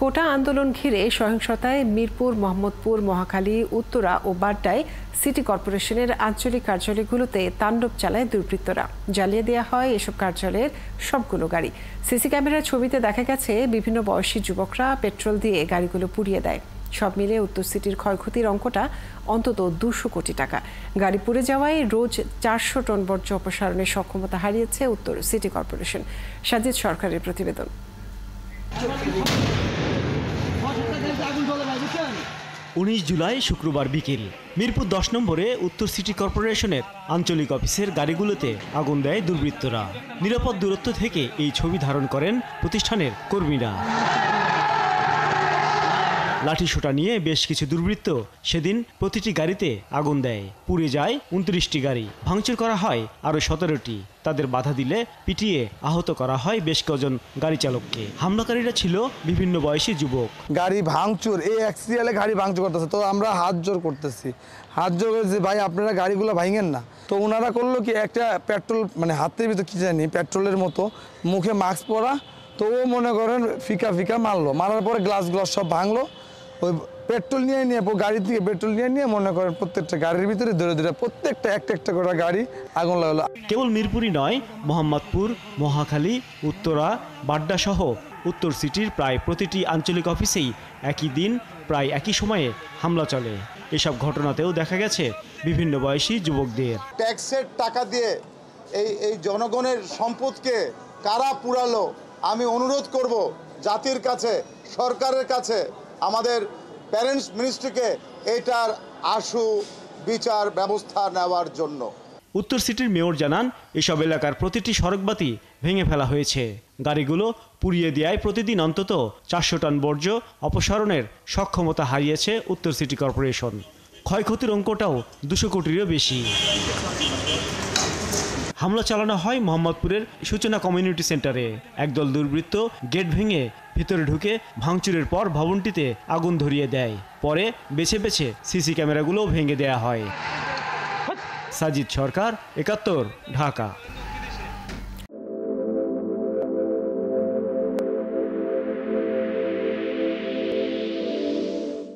কোটা আন্দোলন ঘিরে সহিংসতায় মিরপুর, মোহাম্মদপুর, মহাখালী, উত্তরা ও বাড্ডায় সিটি কর্পোরেশনের আঞ্চলিক কার্যালয়গুলোতে তাণ্ডব চালায় দুর্বৃত্তরা। জ্বালিয়ে দেওয়া হয় এসব কার্যালয়ের সবগুলো গাড়ি। সিসি ক্যামেরার ছবিতে দেখা গেছে বিভিন্ন বয়সী যুবকরা পেট্রোল দিয়ে গাড়িগুলো পুড়িয়ে দেয়। সব মিলে উত্তর সিটির ক্ষয়ক্ষতির অঙ্কটা অন্তত 200 কোটি টাকা। গাড়ি পুড়ে যাওয়ায় রোজ 400 টন বর্জ্য অপসারণের সক্ষমতা হারিয়েছে উত্তর সিটি কর্পোরেশন। সাজিদ সরকারের প্রতিবেদন। 19 জুলাই শুক্রবার বিকেল মিরপুর 10 নম্বরে উত্তর সিটি কর্পোরেশনের আঞ্চলিক অফিসের গাড়িগুলোতে আগুন দেয় দুর্বৃত্তরা। নিরাপদ দূরত্ব থেকে এই ছবি ধারণ করেন প্রতিষ্ঠানের কর্মীরা। লাঠিসোঁটা নিয়ে বেশ কিছু দুর্বৃত্ত সেদিন প্রতিটি গাড়িতে আগুন দেয়। পুড়ে যায় 29টি গাড়ি, ভাঙচুর করা হয় আরও 17টি। তাদের বাধা দিলে পিটিয়ে আহত করা হয় বেশ কজন গাড়ি চালককে। হামলাকারীরা ছিল বিভিন্ন বয়সী যুবক। গাড়ি ভাঙচুর, এই অ্যাক্সিডেন্টে গাড়ি ভাঙচুর করতেছে, তো আমরা হাত জোর করতেছি, হাত জোর করেছি, ভাই আপনারা গাড়িগুলো ভাঙেন না। তো ওনারা করলো কি, একটা পেট্রোল মানে হাতের ভিতর কি জানি পেট্রোলের মতো, মুখে মাস্ক পরা, তো ও মনে করেন ফিকা ফিকা মারলো, মারার পরে গ্লাস সব ভাঙলো। ওই পেট্রোল নিয়ে গাড়ি থেকে পেট্রোল নিয়ে মনে করেন প্রত্যেকটা গাড়ির ভিতরে ধরে ধরে প্রত্যেকটা একটা করে গাড়ি আগুন লাগলো। কেবল মিরপুরই নয়, মোহাম্মদপুর, মহাখালী, উত্তরা, বাড্ডা সহ উত্তর সিটির প্রায় প্রতিটি আঞ্চলিক অফিসেই একই দিন প্রায় একই সময়ে হামলা চলে। এসব ঘটনাতেও দেখা গেছে বিভিন্ন বয়সী যুবকদের। ট্যাক্সের টাকা দিয়ে এই জনগণের সম্পদকে কারা পুরালো? আমি অনুরোধ করব জাতির কাছে, সরকারের কাছে, আমাদের প্যারেন্টস মিনিস্ট্রিকে এটার আশু বিচার ব্যবস্থা নেওয়ার জন্য। উত্তর সিটির মেয়র জানান, এসব এলাকার প্রতিটি সড়কবাতি ভেঙে ফেলা হয়েছে। গাড়িগুলো পুড়িয়ে দেওয়ায় প্রতিদিন অন্তত 400 টন বর্জ্য অপসারণের সক্ষমতা হারিয়েছে উত্তর সিটি কর্পোরেশন। ক্ষয়ক্ষতির অঙ্কটাও 200 কোটিরও বেশি। হামলা চালানো হয় মোহাম্মদপুরের সূচনা কমিউনিটি সেন্টারে। একদল দুর্বৃত্ত গেট ভেঙে ভিতরে ঢুকে ভাঙচুরের পর ভবনটিতে আগুন ধরিয়ে দেয়। পরে বেছে বেছে সিসি ক্যামেরাগুলোও ভেঙে দেয়া হয়। সাজিদ সরকার, 71, ঢাকা।